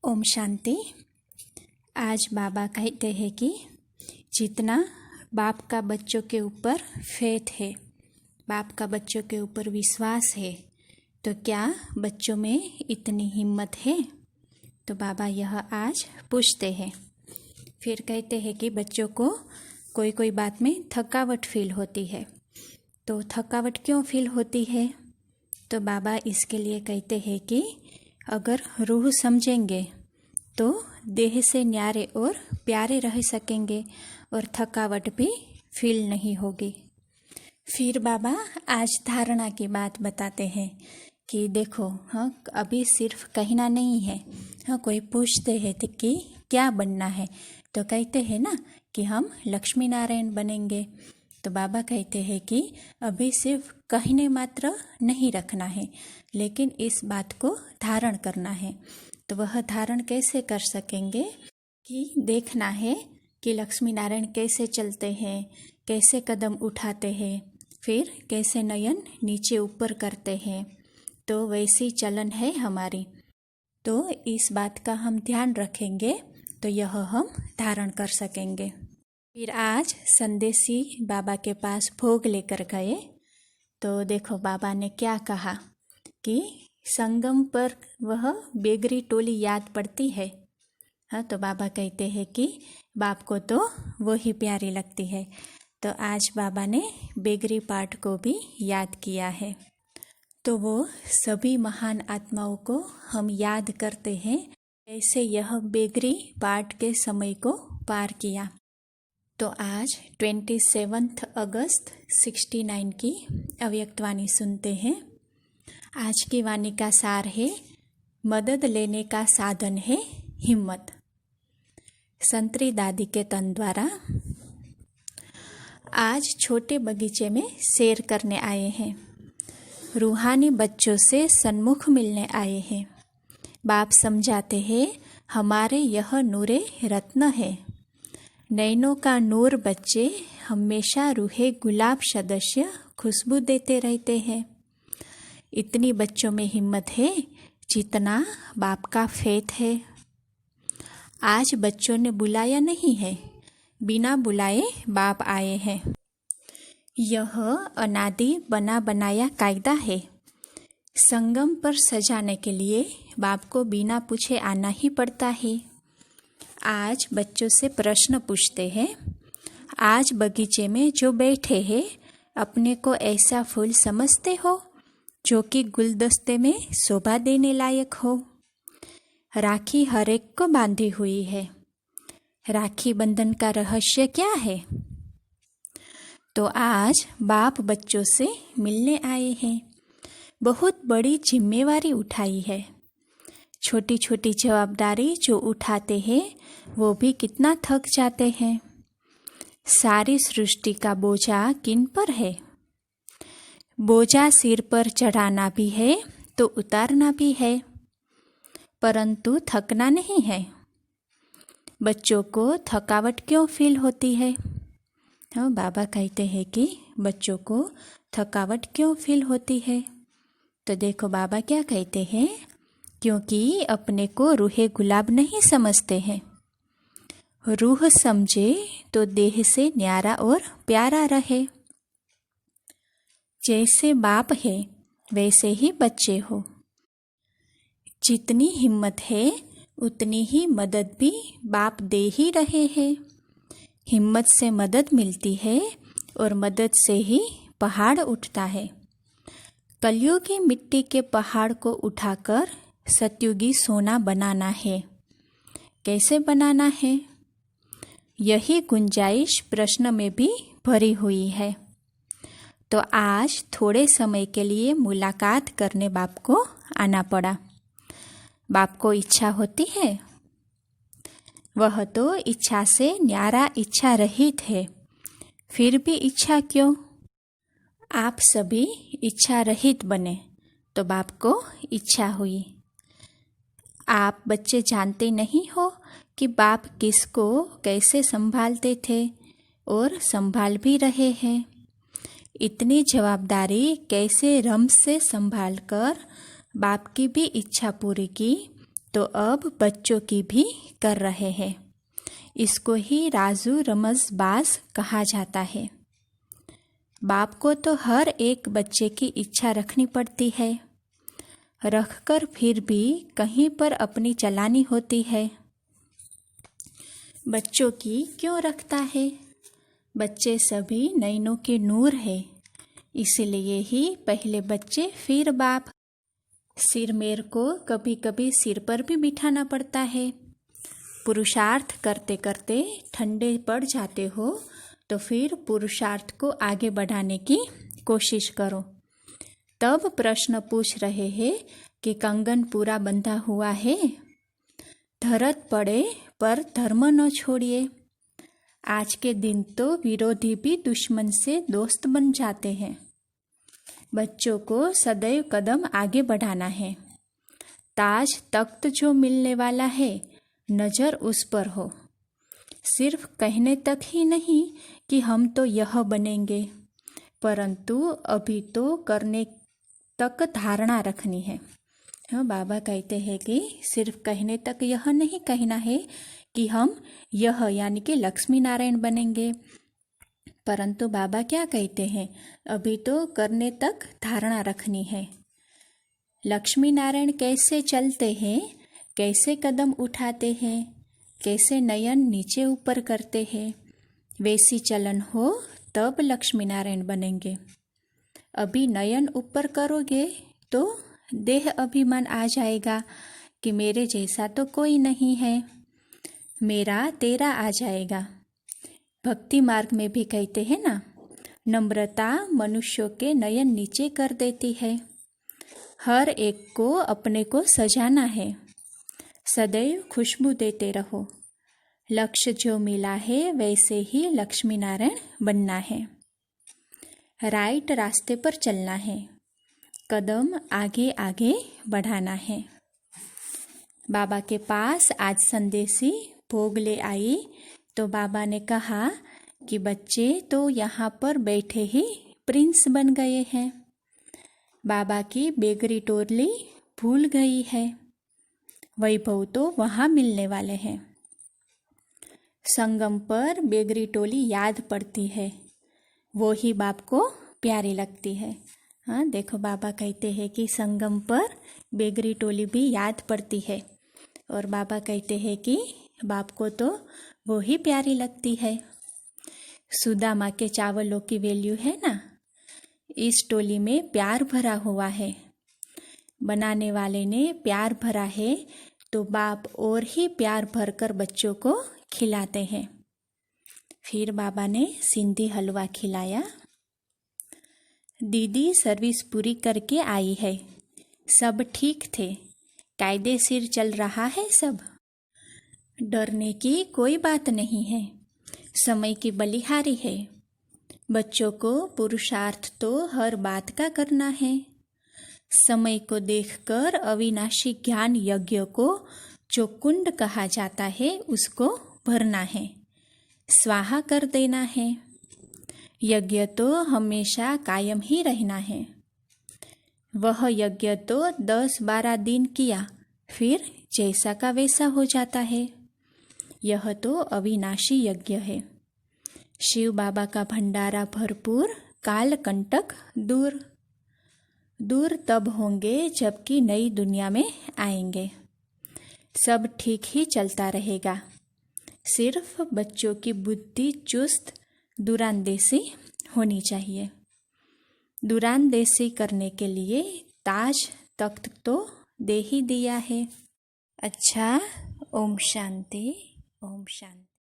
ओम शांति। आज बाबा कहते हैं कि जितना बाप का बच्चों के ऊपर फेथ है, बाप का बच्चों के ऊपर विश्वास है, तो क्या बच्चों में इतनी हिम्मत है? तो बाबा यह आज पूछते हैं। फिर कहते हैं कि बच्चों को कोई कोई बात में थकावट फील होती है। तो थकावट क्यों फील होती है? तो बाबा इसके लिए कहते हैं कि अगर रूह समझेंगे तो देह से न्यारे और प्यारे रह सकेंगे और थकावट भी फील नहीं होगी। फिर बाबा आज धारणा की बात बताते हैं कि देखो, अभी सिर्फ कहना नहीं है। कोई पूछते हैं तो कि क्या बनना है, तो कहते हैं ना कि हम लक्ष्मी नारायण बनेंगे। तो बाबा कहते हैं कि अभी सिर्फ कहने मात्र नहीं रखना है, लेकिन इस बात को धारण करना है। तो वह धारण कैसे कर सकेंगे कि देखना है कि लक्ष्मी नारायण कैसे चलते हैं, कैसे कदम उठाते हैं, फिर कैसे नयन नीचे ऊपर करते हैं। तो वैसी चलन है हमारी। तो इस बात का हम ध्यान रखेंगे तो यह हम धारण कर सकेंगे। फिर आज संदेशी बाबा के पास भोग लेकर गए। तो देखो बाबा ने क्या कहा कि संगम पर वह बेगरी टोली याद पड़ती है। तो बाबा कहते हैं कि बाप को तो वो ही प्यारी लगती है। तो आज बाबा ने बेगरी पाठ को भी याद किया है। तो वो सभी महान आत्माओं को हम याद करते हैं, ऐसे यह बेगरी पाठ के समय को पार किया। तो आज 27 अगस्त 69 की अव्यक्त वाणी सुनते हैं। आज की वाणी का सार है, मदद लेने का साधन है हिम्मत। संतरी दादी के तन द्वारा। आज छोटे बगीचे में सैर करने आए हैं। रूहानी बच्चों से सन्मुख मिलने आए हैं। बाप समझाते हैं हमारे यह नूरे रत्न है। नैनों का नूर बच्चे हमेशा रूहे गुलाब सदस्य खुशबू देते रहते हैं। इतनी बच्चों में हिम्मत है जितना बाप का फेथ है। आज बच्चों ने बुलाया नहीं है, बिना बुलाए बाप आए हैं। यह अनादि बना बनाया कायदा है। संगम पर सजाने के लिए बाप को बिना पूछे आना ही पड़ता है। आज बच्चों से प्रश्न पूछते हैं। आज बगीचे में जो बैठे हैं, अपने को ऐसा फूल समझते हो जो कि गुलदस्ते में शोभा देने लायक हो। राखी हर एक को बांधी हुई है। राखी बंधन का रहस्य क्या है? तो आज बाप बच्चों से मिलने आए हैं। बहुत बड़ी जिम्मेवारी उठाई है। छोटी छोटी जवाबदारी जो उठाते हैं वो भी कितना थक जाते हैं। सारी सृष्टि का बोझा किन पर है? बोझा सिर पर चढ़ाना भी है तो उतारना भी है, परंतु थकना नहीं है। बच्चों को थकावट क्यों फील होती है? बाबा कहते हैं कि बच्चों को थकावट क्यों फील होती है? तो देखो बाबा क्या कहते हैं, क्योंकि अपने को रूहे गुलाब नहीं समझते हैं। रूह समझे तो देह से न्यारा और प्यारा रहे। जैसे बाप है वैसे ही बच्चे हो। जितनी हिम्मत है उतनी ही मदद भी बाप दे ही रहे हैं। हिम्मत से मदद मिलती है और मदद से ही पहाड़ उठता है। कलयुगी मिट्टी के पहाड़ को उठाकर सतयुगी सोना बनाना है। कैसे बनाना है? यही गुंजाइश प्रश्न में भी भरी हुई है। तो आज थोड़े समय के लिए मुलाकात करने बाप को आना पड़ा। बाप को इच्छा होती है? वह तो इच्छा से न्यारा इच्छा रहित है। फिर भी इच्छा क्यों? आप सभी इच्छा रहित बने तो बाप को इच्छा हुई। आप बच्चे जानते नहीं हो कि बाप किसको कैसे संभालते थे और संभाल भी रहे हैं। इतनी जवाबदारी कैसे रम से संभाल कर बाप की भी इच्छा पूरी की तो अब बच्चों की भी कर रहे हैं। इसको ही राजू रमज़बाज कहा जाता है। बाप को तो हर एक बच्चे की इच्छा रखनी पड़ती है, रखकर फिर भी कहीं पर अपनी चलानी होती है। बच्चों की क्यों रखता है? बच्चे सभी नैनों के नूर है, इसलिए ही पहले बच्चे फिर बाप। सिरमेर को कभी कभी सिर पर भी बिठाना पड़ता है। पुरुषार्थ करते करते ठंडे पड़ जाते हो तो फिर पुरुषार्थ को आगे बढ़ाने की कोशिश करो। तब प्रश्न पूछ रहे हैं कि कंगन पूरा बंधा हुआ है? धरत पड़े पर धर्म न छोड़िए। आज के दिन तो विरोधी भी दुश्मन से दोस्त बन जाते हैं। बच्चों को सदैव कदम आगे बढ़ाना है। ताज तख्त जो मिलने वाला है, नज़र उस पर हो। सिर्फ कहने तक ही नहीं कि हम तो यह बनेंगे, परंतु अभी तो करने तक धारणा रखनी है। हाँ, बाबा कहते हैं कि सिर्फ कहने तक यह नहीं कहना है कि हम यह यानी कि लक्ष्मी नारायण बनेंगे, परंतु बाबा क्या कहते हैं, अभी तो करने तक धारणा रखनी है। लक्ष्मी नारायण कैसे चलते हैं, कैसे कदम उठाते हैं, कैसे नयन नीचे ऊपर करते हैं, वैसी चलन हो तब लक्ष्मी नारायण बनेंगे। अभी नयन ऊपर करोगे तो देह अभिमान आ जाएगा कि मेरे जैसा तो कोई नहीं है, मेरा तेरा आ जाएगा। भक्ति मार्ग में भी कहते हैं ना, नम्रता मनुष्यों के नयन नीचे कर देती है। हर एक को अपने को सजाना है, सदैव खुशबू देते रहो। लक्ष्य जो मिला है वैसे ही लक्ष्मी नारायण बनना है। राइट रास्ते पर चलना है, कदम आगे आगे बढ़ाना है। बाबा के पास आज संदेशी भोग ले आई तो बाबा ने कहा कि बच्चे तो यहाँ पर बैठे ही प्रिंस बन गए हैं। बाबा की बेगरी टोली भूल गई है, वैभव तो वहाँ मिलने वाले हैं। संगम पर बेगरी टोली याद पड़ती है, वो ही बाप को प्यारी लगती है। हाँ, देखो बाबा कहते हैं कि संगम पर बेगरी टोली भी याद पड़ती है, और बाबा कहते हैं कि बाप को तो वो ही प्यारी लगती है। सुदामा के चावलों की वैल्यू है ना, इस टोली में प्यार भरा हुआ है। बनाने वाले ने प्यार भरा है तो बाप और ही प्यार भरकर बच्चों को खिलाते हैं। फिर बाबा ने सिंधी हलवा खिलाया। दीदी सर्विस पूरी करके आई है, सब ठीक थे, कायदेशीर चल रहा है सब। डरने की कोई बात नहीं है, समय की बलिहारी है। बच्चों को पुरुषार्थ तो हर बात का करना है। समय को देखकर अविनाशी ज्ञान यज्ञ को जो कुंड कहा जाता है उसको भरना है, स्वाहा कर देना है। यज्ञ तो हमेशा कायम ही रहना है। वह यज्ञ तो 10-12 दिन किया, फिर जैसा का वैसा हो जाता है। यह तो अविनाशी यज्ञ है। शिव बाबा का भंडारा भरपूर, काल कंटक दूर। दूर तब होंगे जबकि नई दुनिया में आएंगे। सब ठीक ही चलता रहेगा, सिर्फ बच्चों की बुद्धि चुस्त दूरांदेशी होनी चाहिए। दूरांदेशी करने के लिए ताज तख्त तो दे ही दिया है। अच्छा, ओम शांति, ओम शांति।